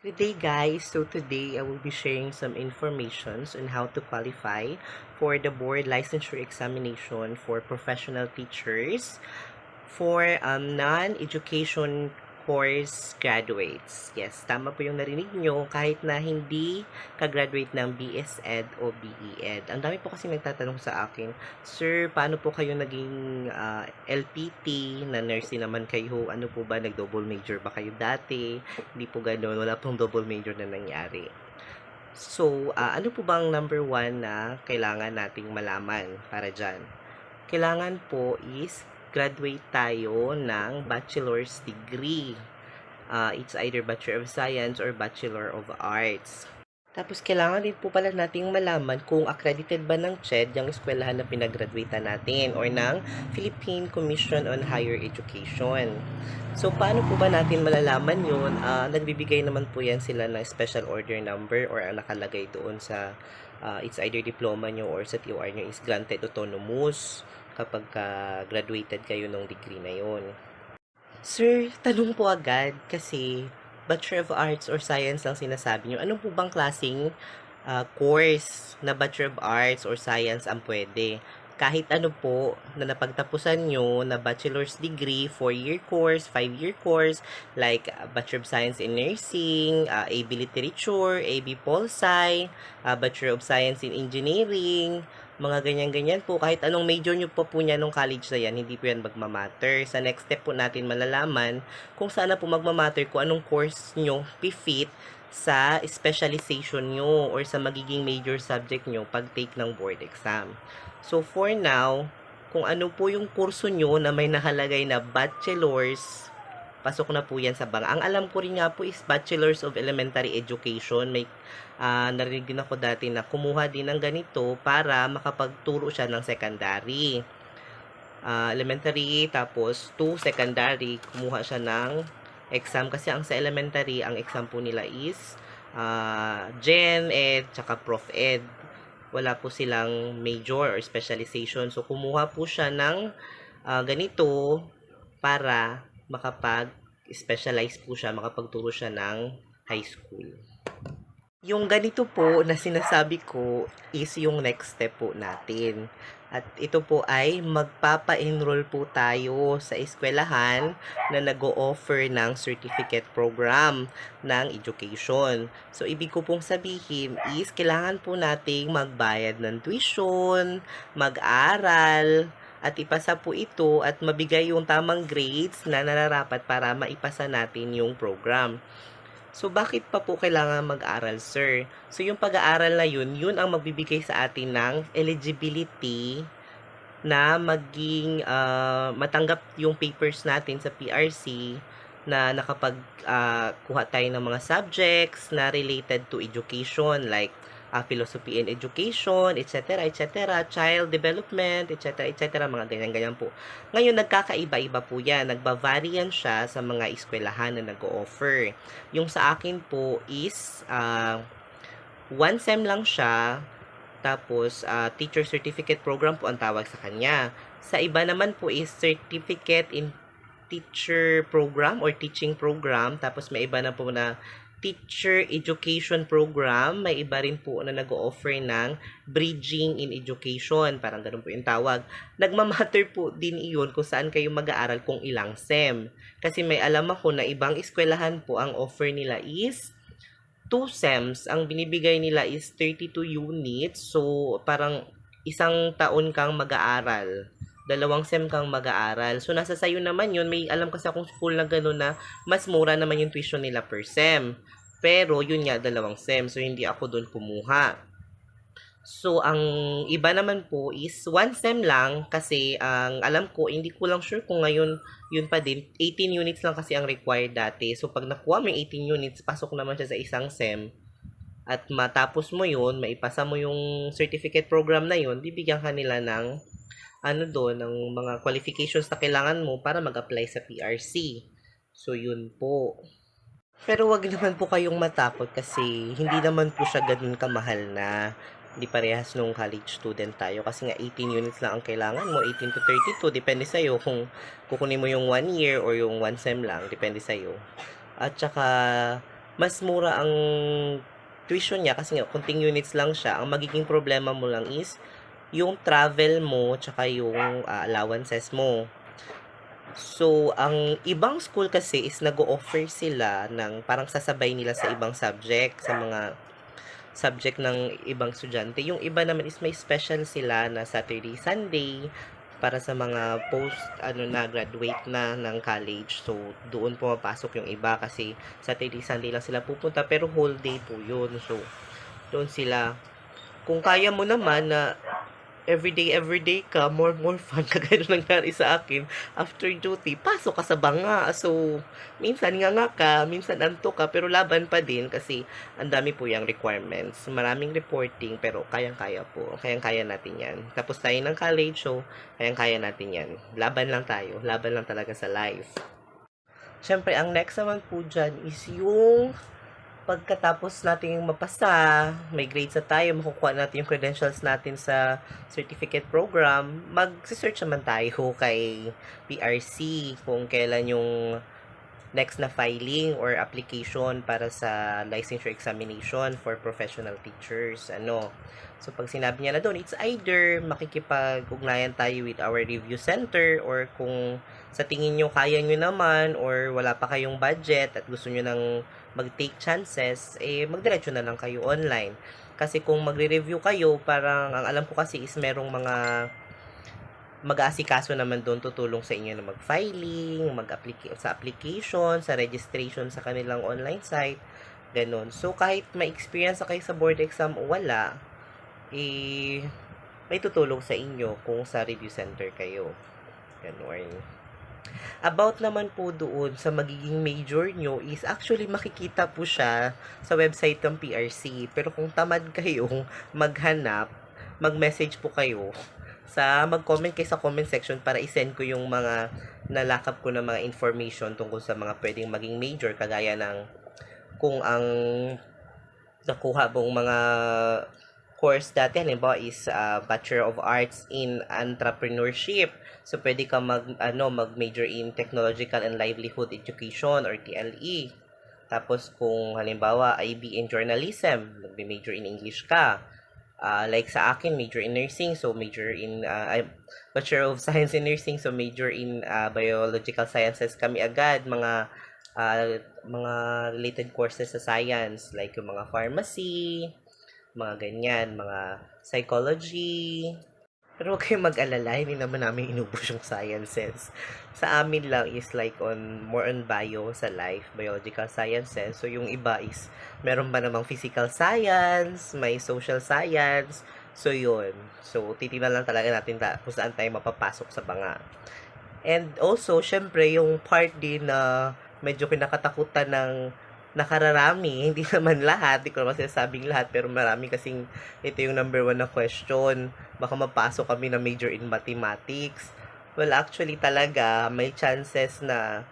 Good day, guys. So today I will be sharing some informations on how to qualify for the board licensure examination for professional teachers for non-education course graduates. Yes, tama po yung narinig nyo kahit na hindi ka-graduate ng BS Ed o BE Ed. Ang dami po kasi nagtatanong sa akin, Sir, paano po kayo naging LPT na nursing naman kayo? Ano po ba, nag-double major ba kayo dati? Hindi po ganoon, wala pong double major na nangyari. So, ano po bang number one na kailangan nating malaman para dyan? Kailangan po is graduate tayo ng bachelor's degree. It's either Bachelor of Science or Bachelor of Arts. Tapos, kailangan din po pala nating malaman kung accredited ba ng CHED yung eskwelahan na pinag-graduate natin or ng Philippine Commission on Higher Education. So, paano po ba natin malalaman yun? Nagbibigay naman po yan sila ng special order number or ang nakalagay doon sa it's either diploma nyo or sa TOR nyo is granted autonomous kapag graduated kayo ng degree na yun. Sir, tanong po agad kasi Bachelor of Arts or Science lang sinasabi nyo. Ano po bang klaseng course na Bachelor of Arts or Science ang pwede? Kahit ano po na napagtapusan nyo na bachelor's degree, 4-year course, 5-year course, like Bachelor of Science in Nursing, AB Literature, AB Pol Sci, Bachelor of Science in Engineering, mga ganyan-ganyan po. Kahit anong major nyo po niya nung college na yan, hindi po yan magmamatter. Sa next step po natin malalaman kung saan na po magmamatter, kung anong course nyo fit sa specialization nyo or sa magiging major subject nyo pag take ng board exam. So, for now, kung ano po yung kurso nyo na may nakalagay na bachelor's, pasok na po yan sa banga. Ang alam ko rin nga po is Bachelor's of Elementary Education. May narinig din ako dati na kumuha din ng ganito para makapagturo siya ng secondary. Elementary, tapos to secondary, kumuha siya ng exam. Kasi ang sa elementary, ang exam po nila is Gen Ed, tsaka Prof Ed. Wala po silang major or specialization. So, kumuha po siya ng ganito para makapag-specialize po siya, makapagturo siya ng high school. Yung ganito po na sinasabi ko is yung next step po natin. At ito po ay magpapa-enroll po tayo sa eskwelahan na nag-o-offer ng certificate program ng education. So, ibig ko pong sabihin is kailangan po nating magbayad ng tuition, mag-aral, at ipasa po ito at mabigay yung tamang grades na nararapat para maipasa natin yung program. So, bakit pa po kailangan mag-aral, sir? So, yung pag-aaral na yun ang magbibigay sa atin ng eligibility na maging matanggap yung papers natin sa PRC na nakapag-kuha tayo ng mga subjects na related to education like philosophy and education, etc., etc., child development, etc., etc., mga ganyan-ganyan po. Ngayon, nagkakaiba-iba po yan. Nagba-vary yan siya sa mga eskwelahan na nag-o-offer. Yung sa akin po is one sem lang siya, tapos teacher certificate program po ang tawag sa kanya. Sa iba naman po is certificate in teacher program or teaching program, tapos may iba na po na teacher education program, may iba rin po na nag-o-offer ng bridging in education, parang ganun po yung tawag. Nagmamatter po din iyon kung saan kayo mag-aaral, kung ilang SEM. Kasi may alam ako na ibang eskwelahan po ang offer nila is 2 SEMs. Ang binibigay nila is 32 units. So, parang isang taon kang mag-aaral. 2 SEM kang mag-aaral. So, nasa sayo naman yun. May alam kasi akong school na gano'n na mas mura naman yung tuition nila per SEM. Pero, yun nga, 2 SEM. So, hindi ako doon kumuha. So, ang iba naman po is 1 SEM lang kasi ang alam ko, hindi ko lang sure kung ngayon yun pa din. 18 units lang kasi ang required dati. So, pag nakuha mo yung 18 units, pasok naman siya sa isang SEM at matapos mo yun, maipasa mo yung certificate program na yun, bibigyan ka nila ng ng mga qualifications na kailangan mo para mag-apply sa PRC. So, yun po. Pero wag naman po kayong matakot kasi hindi naman po siya ganun kamahal na. Hindi parehas nung college student tayo kasi nga 18 units lang ang kailangan mo, 18 to 32, depende sa'yo kung kukunin mo yung 1 year or yung 1 SEM lang, depende sa'yo. At saka mas mura ang tuition niya kasi nga konting units lang siya. Ang magiging problema mo lang is yung travel mo tsaka yung allowances mo. So, ang ibang school kasi is nag-o-offer sila ng parang sasabay nila sa ibang subject, sa mga subject ng ibang estudyante. Yung iba naman is may special sila na Saturday, Sunday para sa mga post na graduate na ng college. So doon pumapasok yung iba kasi Saturday, Sunday lang sila pupunta pero whole day po yun. So doon sila. Kung kaya mo naman na everyday ka, more fun, kagaya nung nangyari sa akin, after duty, pasok ka sa banga. So, minsan nga ka, minsan antok ka, pero laban pa din kasi ang dami po yung requirements. Maraming reporting, pero kayang-kaya po. Kayang-kaya natin yan. Tapos tayo ng college, so kayang-kaya natin yan. Laban lang tayo. Laban lang talaga sa life. Siyempre, ang next naman po dyan is yung pagkatapos nating mapasa, may grades na tayo, makukuha natin yung credentials natin sa certificate program, mag-search naman tayo kay PRC kung kailan yung next na filing or application para sa licensure examination for professional teachers. So, pag sinabi niya na doon, it's either makikipag-ugnayan tayo with our review center or kung sa tingin nyo kaya nyo naman or wala pa kayong budget at gusto nyo nang mag-take chances, magdiretso na lang kayo online. Kasi kung magre-review kayo, parang ang alam ko kasi is merong mga mag-aasikaso naman doon, tutulong sa inyo na mag-filing, sa application, sa registration sa kanilang online site, ganun. So, kahit may experience na kayo sa board exam o wala, may tutulong sa inyo kung sa review center kayo. Ganun. About naman po doon sa magiging major nyo is actually makikita po siya sa website ng PRC. Pero kung tamad kayong maghanap, mag-message po kayo mag-comment kayo sa comment section para i-send ko yung mga nalakap ko na mga information tungkol sa mga pwedeng maging major kagaya ng kung ang nakuha mong mga course dati halimbawa is Bachelor of Arts in Entrepreneurship. So pwede ka mag-major in Technological and Livelihood Education or TLE. Tapos kung halimbawa IB in Journalism, mag-major in English ka. Like sa akin, major in nursing, so major in Bachelor of Science in Nursing, so major in Biological Sciences kami agad, mga related courses sa science, like yung mga pharmacy, mga ganyan, mga psychology. Pero huwag kayong mag-alala, hindi naman namin inubos yung sciences. Sa amin lang is like more on bio sa life, biological sciences. So yung iba is meron ba namang physical science, may social science. So yun. So titingnan lang talaga natin kung saan tayo mapapasok sa banga. And also, syempre, yung part din na medyo kinakatakutan ng nakararami, hindi naman lahat, hindi ko naman sinasabing lahat, pero marami kasing ito yung number one na question, baka mapasok kami na major in mathematics. Well, actually talaga, may chances na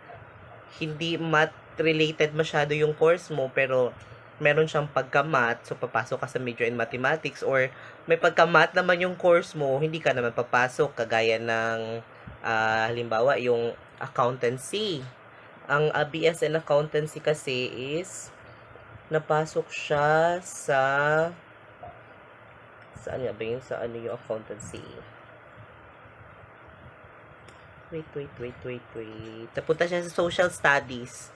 hindi math related masyado yung course mo, pero meron siyang pagka-math, so papasok ka sa major in mathematics, or may pagka-math naman yung course mo, hindi ka naman papasok, kagaya ng halimbawa yung accountancy. Ang BSN Accountancy kasi is napasok siya sa ano ba yun? Sa ano yung accountancy? Wait. Napunta siya sa social studies.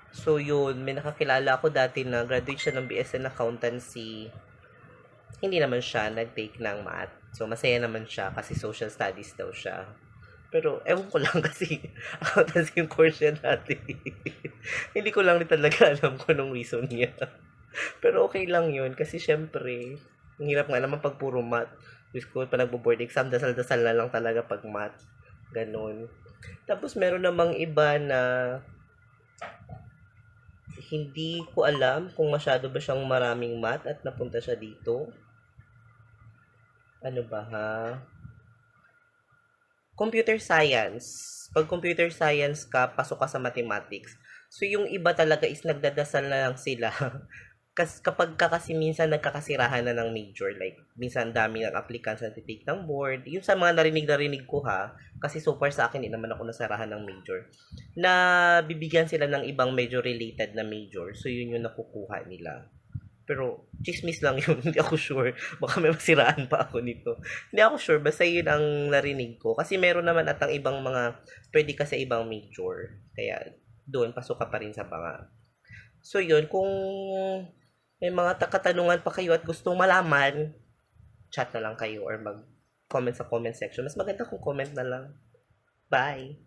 So yun, may nakakilala ako dati na graduate siya ng BSN Accountancy. Hindi naman siya nag-take ng math. So masaya naman siya kasi social studies daw siya. Pero, ewan ko lang kasi accountancy yung course niya dati. Hindi ko lang talaga alam kung anong reason niya. Pero okay lang yun kasi syempre, ang hirap nga naman pag puro math. Diyos ko, pa nagbo-board exam, dasal-dasal na lang talaga pag math. Ganon. Tapos meron namang iba na hindi ko alam kung masyado ba siyang maraming math at napunta siya dito. Ano ba ha? Computer science. Pag computer science ka, pasok ka sa mathematics. So, yung iba talaga is nagdadasal na lang sila kapag kasi minsan nagkakasirahan na ng major, like minsan dami ng applicants na titake ng board, yung sa mga narinig ko ha, kasi so far sa akin, hindi naman ako nasarahan ng major, na bibigyan sila ng ibang medyo related na major, so yun yung nakukuha nila. Pero, chismis lang yun. Hindi ako sure. Baka may masiraan pa ako nito. Hindi ako sure. Basta yun ang narinig ko. Kasi meron naman atang ibang mga, pwede ka sa ibang major. Kaya, doon, pasok ka pa rin sa mga. So, yun. Kung may mga katanungan pa kayo at gustong malaman, chat na lang kayo or mag-comment sa comment section. Mas maganda kung comment na lang. Bye!